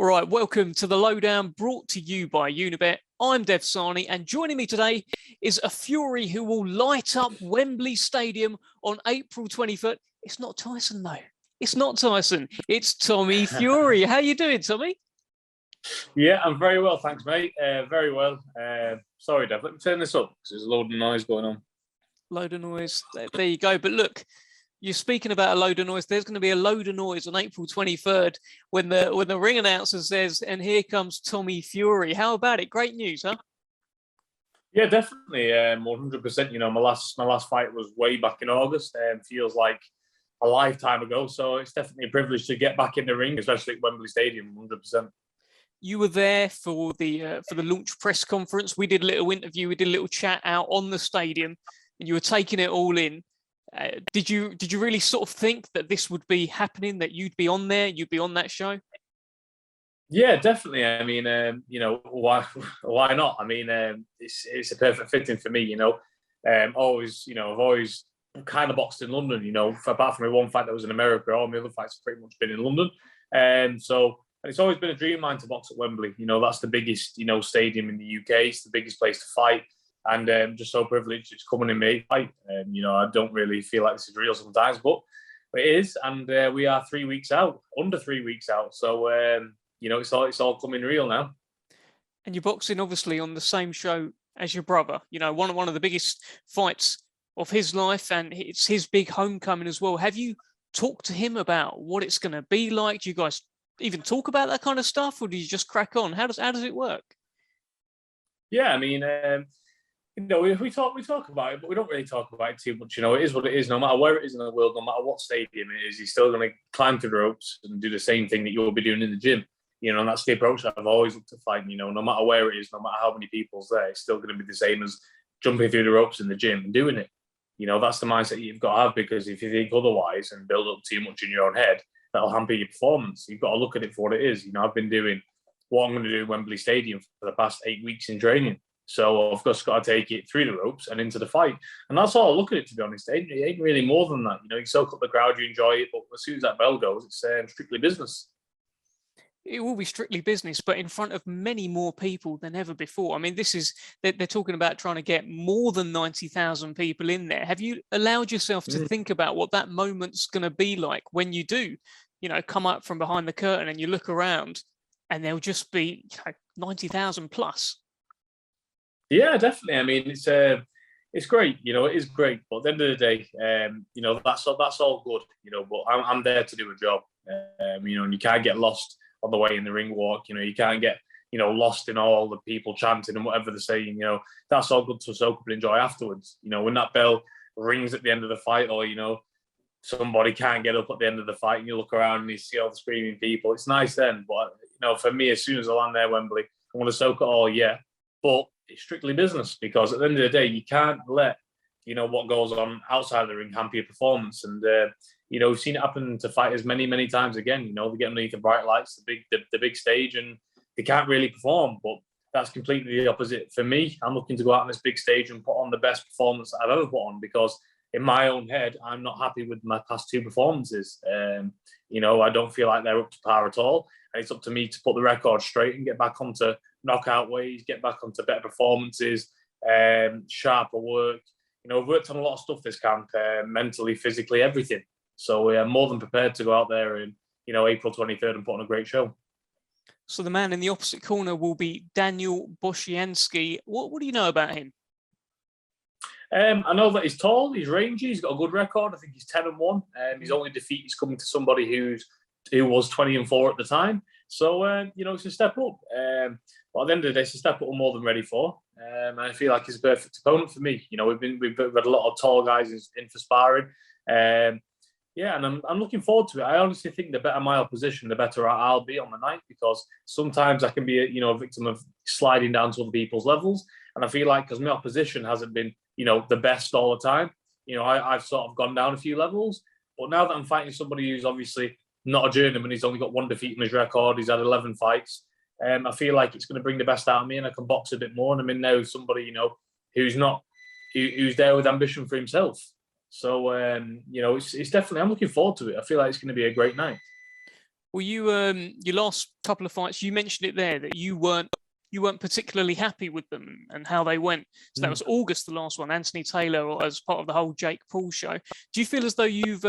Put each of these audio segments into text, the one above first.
All right, welcome to the Lowdown, brought to you by Unibet. I'm Dev Sahni, and joining me today is a Fury who will light up Wembley Stadium on April 23rd. It's not Tyson, though. It's not Tyson. It's Tommy Fury. How you doing, Tommy? Yeah, I'm very well, thanks, mate. Very well. Sorry, Dev, let me turn this up because there's a load of noise going on. Load of noise. There you go. But look, you're speaking about a load of noise. There's going to be a load of noise on April 23rd when the ring announcer says, "And here comes Tommy Fury." How about it? Great news, huh? Yeah, definitely. 100%. You know, my last fight was way back in August. Feels like a lifetime ago. So it's definitely a privilege to get back in the ring, especially at Wembley Stadium. 100%. You were there for the launch press conference. We did a little interview. We did a little chat out on the stadium, and you were taking it all in. Did you really sort of think that this would be happening? That you'd be on there, you'd be on that show? Yeah, definitely. I mean, why not? I mean, it's a perfect fitting for me. I've always kind of boxed in London. Apart from my one fight that was in America, all my other fights have pretty much been in London. And it's always been a dream of mine to box at Wembley. That's the biggest, stadium in the UK. It's the biggest place to fight. And just so privileged it's coming in May fight. I don't really feel like this is real sometimes, but it is. And we are 3 weeks out, under 3 weeks out. So, it's all coming real now. And you're boxing, obviously, on the same show as your brother. One of the biggest fights of his life, and it's his big homecoming as well. Have you talked to him about what it's going to be like? Do you guys even talk about that kind of stuff, or do you just crack on? How does it work? Yeah, I mean, we talk about it, but we don't really talk about it too much. It is what it is. No matter where it is in the world, no matter what stadium it is, you're still going to climb through the ropes and do the same thing that you'll be doing in the gym. And that's the approach that I've always looked to fight. No matter where it is, no matter how many people's there, it's still going to be the same as jumping through the ropes in the gym and doing it. That's the mindset you've got to have, because if you think otherwise and build up too much in your own head, that'll hamper your performance. You've got to look at it for what it is. I've been doing what I'm going to do in Wembley Stadium for the past 8 weeks in training. So I've just got to take it through the ropes and into the fight. And that's all I look at it, to be honest. It ain't really more than that. You soak up the crowd, you enjoy it, but as soon as that bell goes, it's strictly business. It will be strictly business, but in front of many more people than ever before. I mean, they're talking about trying to get more than 90,000 people in there. Have you allowed yourself to think about what that moment's going to be like when you do, come up from behind the curtain and you look around and there'll just be 90,000 plus? Yeah, definitely. I mean, it's great. It is great. But at the end of the day, that's all good. But I'm there to do a job. And you can't get lost on the way in the ring walk. You can't get lost in all the people chanting and whatever they're saying. That's all good to soak up and enjoy afterwards. When that bell rings at the end of the fight, or somebody can't get up at the end of the fight, and you look around and you see all the screaming people. It's nice then. But for me, as soon as I land there, Wembley, I'm going to soak it all. Yeah, but it's strictly business, because at the end of the day, you can't let what goes on outside of the ring hamper your performance. And we've seen it happen to fighters many times again. They get underneath the bright lights, the big stage, and they can't really perform. But that's completely the opposite for me. I'm looking to go out on this big stage and put on the best performance that I've ever put on, because in my own head, I'm not happy with my past 2 performances. I don't feel like they're up to par at all. And it's up to me to put the record straight and get back onto knockout ways, get back onto better performances, sharper work. I've worked on a lot of stuff this camp, mentally, physically, everything. So we're more than prepared to go out there in, April 23rd and put on a great show. So the man in the opposite corner will be Daniel Boshiansky. What do you know about him? I know that he's tall, he's rangy, he's got a good record. I think he's 10-1. His only defeat is coming to somebody who was 20-4 at the time. So, it's a step up. But at the end of the day, it's a step up I'm more than ready for. And I feel like he's a perfect opponent for me. We've had a lot of tall guys in for sparring. And I'm looking forward to it. I honestly think the better my opposition, the better I'll be on the night, because sometimes I can be a victim of sliding down to other people's levels. And I feel like, because my opposition hasn't been, the best all the time, I've sort of gone down a few levels. But now that I'm fighting somebody who's obviously not a journeyman, he's only got 1 defeat in his record, he's had 11 fights, I feel like it's going to bring the best out of me, and I can box a bit more. And I'm in there with somebody, who's there with ambition for himself. So, it's definitely, I'm looking forward to it. I feel like it's going to be a great night. Well, your last couple of fights, you mentioned it there that you weren't particularly happy with them and how they went. So that was August, the last one, Anthony Taylor, as part of the whole Jake Paul show. Do you feel as though you've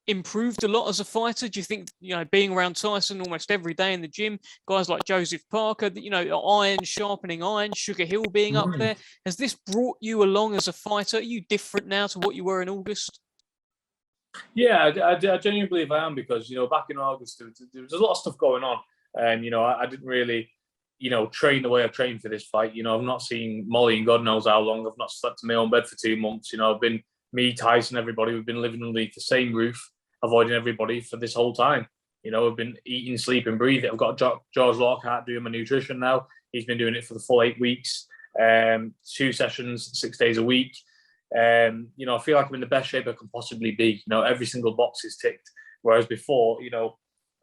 improved a lot as a fighter? Do you think, being around Tyson almost every day in the gym, guys like Joseph Parker, iron sharpening iron, Sugar Hill being up there, has this brought you along as a fighter? Are you different now to what you were in August? Yeah, I genuinely believe I am, because, back in August, there was a lot of stuff going on. And, I didn't really, train the way I've trained for this fight. I've not seen Molly in God knows how long. I've not slept in my own bed for 2 months. I've been, me, Tyson, everybody, we've been living underneath the same roof, avoiding everybody for this whole time. We've been eating, sleeping, breathing. I've got George Lockhart doing my nutrition now. He's been doing it for the full 8 weeks, 2 sessions, 6 days a week. I feel like I'm in the best shape I can possibly be. Every single box is ticked. Whereas before,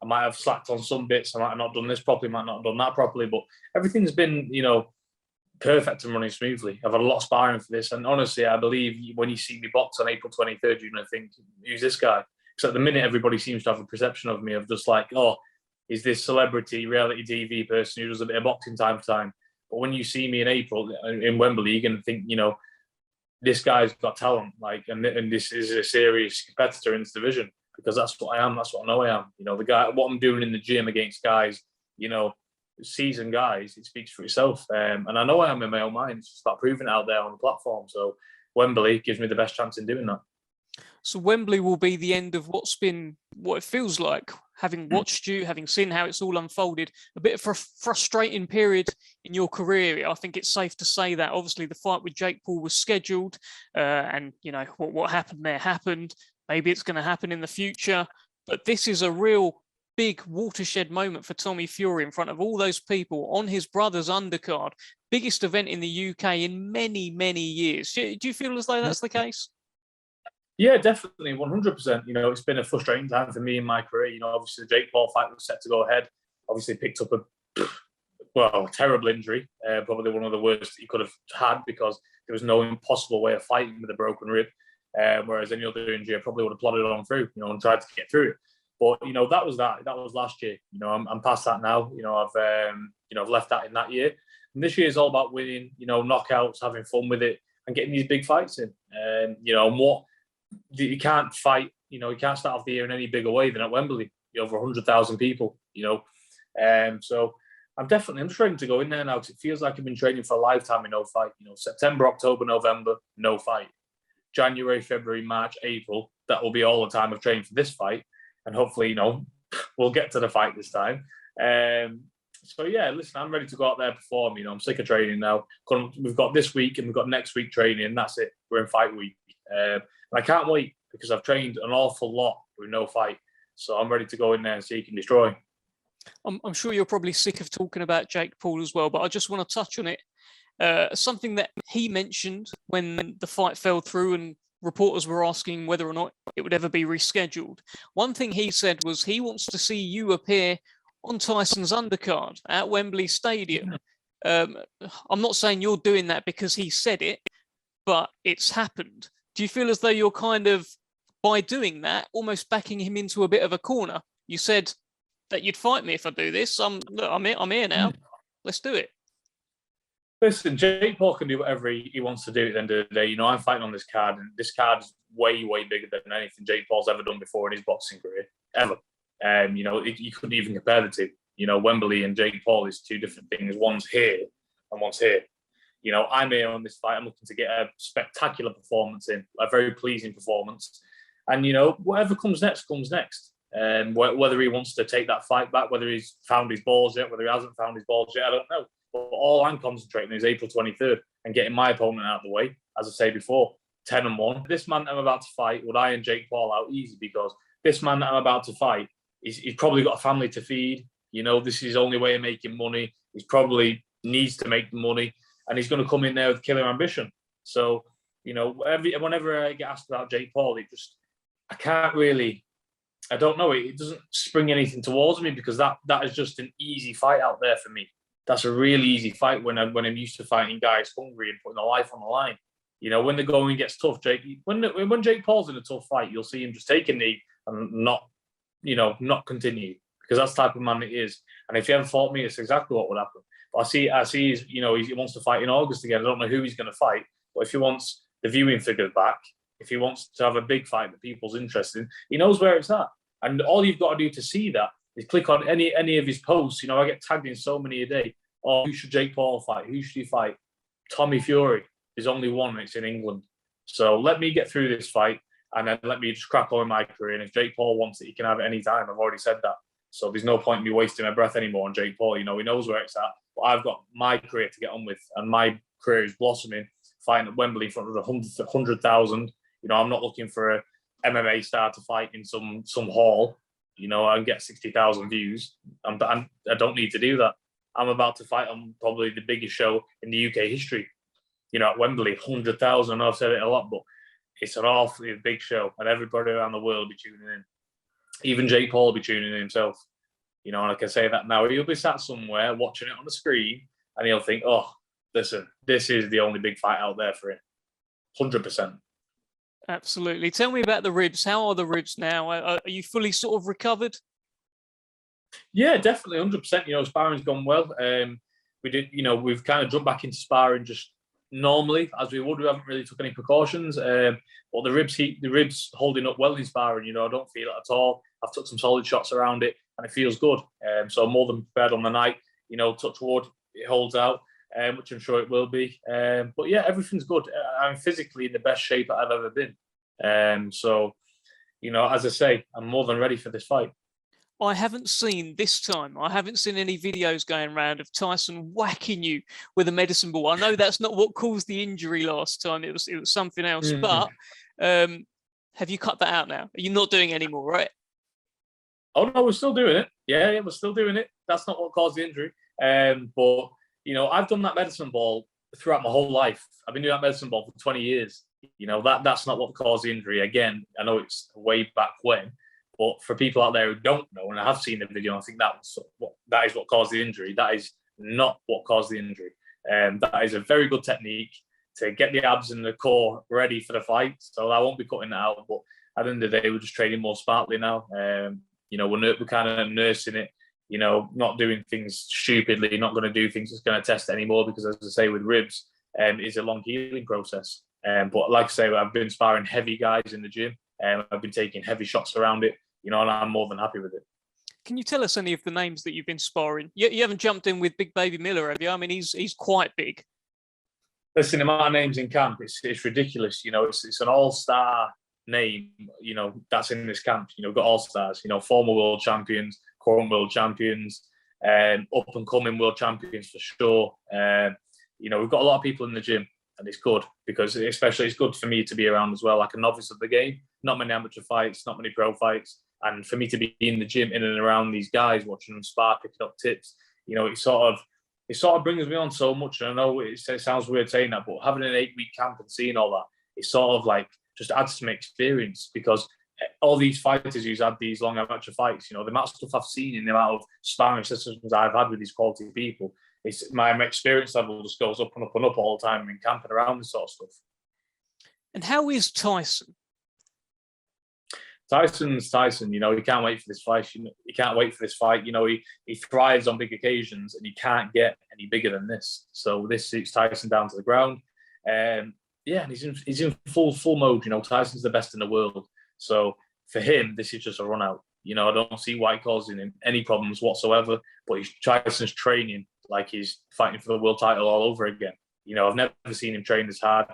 I might have slacked on some bits. I might have not done this properly, might not have done that properly. But everything's been, perfect and running smoothly. I've had a lot of sparring for this. And honestly, I believe when you see me box on April 23rd, you're going to think, who's this guy? Because at the minute, everybody seems to have a perception of me of just like, oh, is this celebrity reality TV person who does a bit of boxing time to time? But when you see me in April in Wembley, you're going to think, this guy's got talent, and this is a serious competitor in this division, because that's what I am. That's what I know I am. The guy, what I'm doing in the gym against guys, seasoned guys, it speaks for itself. And I know I am in my own mind. It's just about proving it out there on the platform. So Wembley gives me the best chance in doing that. So Wembley will be the end of what it feels like, having watched you, having seen how it's all unfolded, a bit of a frustrating period in your career. I think it's safe to say that. Obviously, the fight with Jake Paul was scheduled, and what happened there happened. Maybe it's going to happen in the future, but this is a real big watershed moment for Tommy Fury in front of all those people on his brother's undercard, biggest event in the UK in many, many years. Do you feel as though that's the case? Yeah, definitely, 100%. It's been a frustrating time for me in my career. Obviously the Jake Paul fight was set to go ahead. Obviously picked up a terrible injury, probably one of the worst he could have had, because there was no impossible way of fighting with a broken rib. Whereas any other injury, I probably would have plodded on through, and tried to get through it. But that was last year. I'm past that now. I've left that in that year, and this year is all about winning. Knockouts, having fun with it, and getting these big fights in. And what you can't fight. You can't start off the year in any bigger way than at Wembley. Over 100,000 people. So I'm just ready to go in there now, because it feels like I've been training for a lifetime in no fight. September, October, November, no fight. January, February, March, April, that will be all the time of training for this fight. And hopefully, we'll get to the fight this time. So, yeah, listen, I'm ready to go out there and perform. I'm sick of training now. We've got this week and we've got next week training, and that's it. We're in fight week. And I can't wait, because I've trained an awful lot with no fight. So I'm ready to go in there and seek and destroy. I'm sure you're probably sick of talking about Jake Paul as well, but I just want to touch on it. Something that he mentioned when the fight fell through and reporters were asking whether or not it would ever be rescheduled. One thing he said was he wants to see you appear on Tyson's undercard at Wembley Stadium. I'm not saying you're doing that because he said it, but it's happened. Do you feel as though you're kind of, by doing that, almost backing him into a bit of a corner? You said that you'd fight me if I do this. I'm here now. Let's do it. Listen, Jake Paul can do whatever he wants to do at the end of the day. I'm fighting on this card, and this card's way, way bigger than anything Jake Paul's ever done before in his boxing career, ever. You couldn't even compare the two. Wembley and Jake Paul is two different things. One's here and one's here. I'm here on this fight. I'm looking to get a spectacular performance in, a very pleasing performance. And, whatever comes next, comes next. Whether he wants to take that fight back, whether he's found his balls yet, whether he hasn't found his balls yet, I don't know. But all I'm concentrating is April 23rd and getting my opponent out of the way. As I say before, 10-1. This man that I'm about to fight would iron Jake Paul out easy, because this man that I'm about to fight, he's probably got a family to feed. This is his only way of making money. He's probably needs to make the money, and he's going to come in there with killer ambition. So, whenever I get asked about Jake Paul, I can't really, I don't know. It doesn't spring anything towards me, because that is just an easy fight out there for me. That's a really easy fight when I'm used to fighting guys hungry and putting their life on the line. When the going gets tough, when Jake Paul's in a tough fight, you'll see him just take a knee and not continue. because that's the type of man it is. And if he ever fought me, it's exactly what would happen. But I see he's, he wants to fight in August again. I don't know who he's going to fight, but if he wants the viewing figures back, if he wants to have a big fight that people's interested in, he knows where it's at. And all you've got to do to see that is click on any of his posts. I get tagged in so many a day. Oh, who should Jake Paul fight? Who should he fight? Tommy Fury. There's only one, and it's in England. So let me get through this fight, and then let me just crack on with my career. And if Jake Paul wants it, he can have it any time. I've already said that. So there's no point in me wasting my breath anymore on Jake Paul. He knows where it's at. But I've got my career to get on with, and my career is blossoming, fighting at Wembley in front of 100,000. I'm not looking for a MMA star to fight in some hall, and get 60,000 views. I don't need to do that. I'm about to fight on probably the biggest show in the UK history. At Wembley, 100,000. I've said it a lot, but it's an awfully big show, and everybody around the world will be tuning in. Even Jake Paul will be tuning in himself. And I can say that now. He'll be sat somewhere watching it on the screen, and he'll think, oh, listen, this is the only big fight out there for him. 100%. Absolutely. Tell me about the ribs. How are the ribs now? Are you fully sort of recovered? Yeah, definitely, 100%. Sparring's gone well. We've kind of jumped back into sparring just normally as we would. We haven't really took any precautions. But the ribs holding up well in sparring. I don't feel it at all. I've took some solid shots around it, and it feels good. So I'm more than prepared on the night. Touch wood, it holds out, which I'm sure it will be. But yeah, everything's good. I'm physically in the best shape I've ever been. So, as I say, I'm more than ready for this fight. I haven't seen any videos going around of Tyson whacking you with a medicine ball. I know that's not what caused the injury last time. It was something else. Mm-hmm. But have you cut that out now? Are you not doing it anymore, right? Oh, no, we're still doing it. Yeah, we're still doing it. That's not what caused the injury. But, I've done that medicine ball throughout my whole life. I've been doing that medicine ball for 20 years. That's not what caused the injury. Again, I know it's way back when. But for people out there who don't know, and I have seen the video, I think that is what caused the injury. That is not what caused the injury. That is a very good technique to get the abs and the core ready for the fight. So I won't be cutting that out. But at the end of the day, we're just training more smartly now. We're kind of nursing it. Not doing things stupidly. Not going to do things that's going to test it anymore. Because as I say, with ribs, it's a long healing process. But like I say, I've been sparring heavy guys in the gym. I've been taking heavy shots around it. And I'm more than happy with it. Can you tell us any of the names that you've been sparring? You haven't jumped in with Big Baby Miller, have you? I mean, he's quite big. Listen, my name's in camp. It's ridiculous. It's an all-star name. That's in this camp. We've got all-stars. Former world champions, current world champions, up-and-coming world champions for sure. We've got a lot of people in the gym, and it's good because especially it's good for me to be around as well, like a novice of the game. Not many amateur fights, not many pro fights. And for me to be in the gym, in and around these guys, watching them spar, picking up tips, it sort of brings me on so much. And I know it sounds weird saying that, but having an 8-week camp and seeing all that, it sort of like just adds to my experience because all these fighters who's had these long amateur fights, the amount of stuff I've seen in the amount of sparring sessions I've had with these quality people, my experience level just goes up and up and up all the time in camp and around this sort of stuff. And how is Tyson? Tyson's Tyson, he can't wait for this fight. He can't wait for this fight. He thrives on big occasions and he can't get any bigger than this. So this suits Tyson down to the ground. And he's in full mode. Tyson's the best in the world. So for him, this is just a run out. I don't see Whyte causing him any problems whatsoever. But Tyson's training like he's fighting for the world title all over again. I've never seen him train this hard.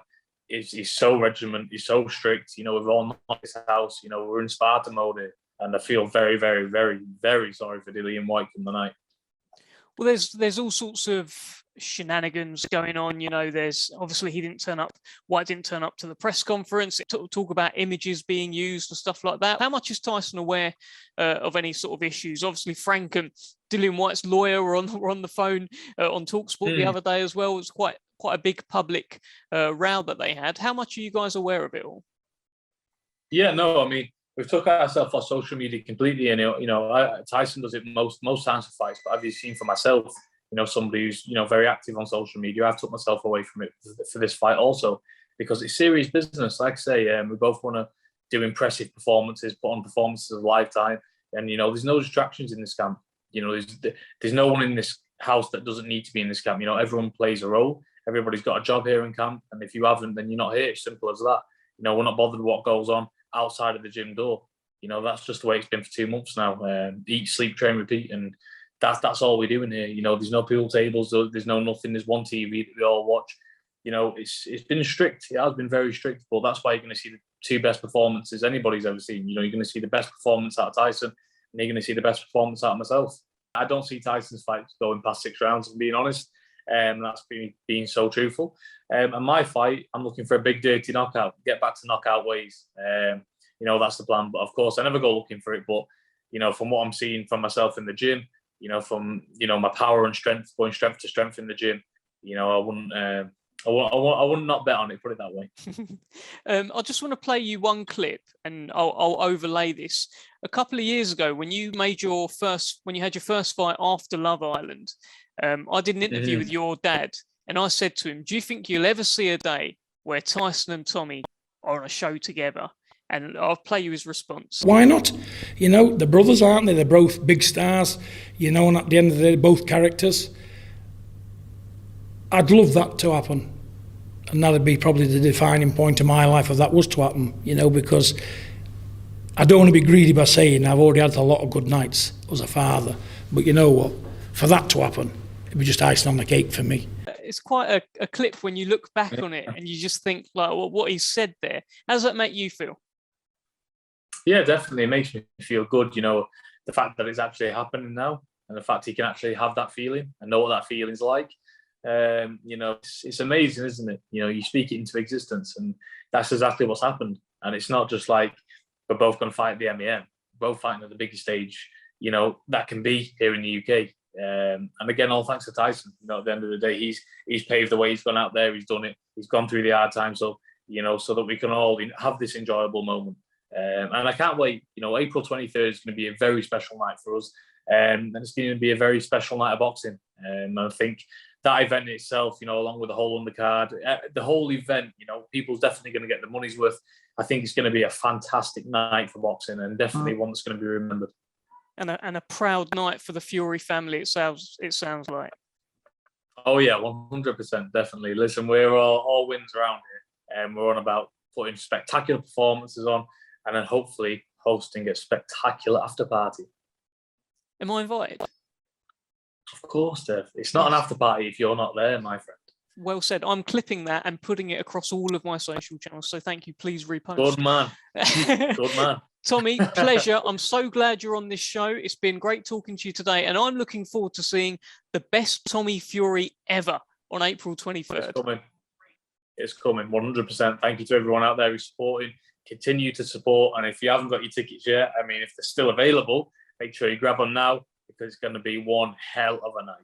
He's so regimented, he's so strict. We're all in his house. We're in Sparta mode here, and I feel very, very, very, very sorry for Dillian Whyte from the night. Well, there's all sorts of shenanigans going on. There's obviously Whyte didn't turn up to the press conference. Talk about images being used and stuff like that. How much is Tyson aware of any sort of issues? Obviously, Frank and Dillian Whyte's lawyer were on the phone on TalkSport the other day as well. It was quite a big public row that they had. How much are you guys aware of it all? Yeah, no, I mean, we've took ourselves off social media completely, and Tyson does it most times for fights. But I've seen for myself, somebody who's very active on social media, I've took myself away from it for this fight also because it's serious business. Like I say, we both want to do impressive performances, put on performances of a lifetime. And, there's no distractions in this camp. There's no one in this house that doesn't need to be in this camp. Everyone plays a role. Everybody's got a job here in camp. And if you haven't, then you're not here. It's simple as that. We're not bothered with what goes on outside of the gym door. That's just the way it's been for 2 months now. Eat, sleep, train, repeat. And that's all we're doing here. There's no pool tables. There's no nothing. There's one TV that we all watch. It's been strict. It has been very strict. But that's why you're going to see the two best performances anybody's ever seen. You're going to see the best performance out of Tyson, and you're going to see the best performance out of myself. I don't see Tyson's fight going past 6 rounds, if I'm being honest. That's being so truthful. And my fight, I'm looking for a big, dirty knockout. Get back to knockout ways. That's the plan. But of course, I never go looking for it. But from what I'm seeing from myself in the gym, from my power and strength, going strength to strength in the gym, I wouldn't not bet on it. Put it that way. I just want to play you one clip, and I'll overlay this. A couple of years ago, when you had your first fight after Love Island, I did an interview with your dad, and I said to him, "Do you think you'll ever see a day where Tyson and Tommy are on a show together?" And I'll play you his response. Why not? The brothers, aren't they? They're both big stars, and at the end of the day, both characters. I'd love that to happen. And that'd be probably the defining point of my life if that was to happen, because I don't want to be greedy by saying I've already had a lot of good nights as a father. But you know what? For that to happen, it'd be just icing on the cake for me. It's quite a clip when you look back on it and you just think, like, well, what he said there. How does that make you feel? Yeah, definitely. It makes me feel good, the fact that it's actually happening now, and the fact he can actually have that feeling and know what that feeling's like. It's amazing, isn't it? You speak it into existence, and that's exactly what's happened. And it's not just like we're both going to fight at the MEM, both fighting at the biggest stage, that can be here in the UK. And again, all thanks to Tyson. At the end of the day, he's paved the way. He's gone out there. He's done it. He's gone through the hard times, so that we can all have this enjoyable moment. And I can't wait. April 23rd is going to be a very special night for us, and it's going to be a very special night of boxing. And I think that event itself, along with the whole undercard, the whole event, people's definitely going to get the money's worth. I think it's going to be a fantastic night for boxing, and definitely one that's going to be remembered. And a proud night for the Fury family. It sounds like. Oh yeah, 100%, definitely. Listen, we're all wins around here, and we're on about putting spectacular performances on, and then hopefully hosting a spectacular after party. Am I invited? Of course, Dev. It's not an after party if you're not there, my friend. Well said. I'm clipping that and putting it across all of my social channels. So thank you. Please repost. Good man. Good man. Tommy, pleasure. I'm so glad you're on this show. It's been great talking to you today. And I'm looking forward to seeing the best Tommy Fury ever on April 23rd. It's coming. 100%. Thank you to everyone out there who's supporting. Continue to support. And if you haven't got your tickets yet, if they're still available, make sure you grab them now, because it's going to be one hell of a night.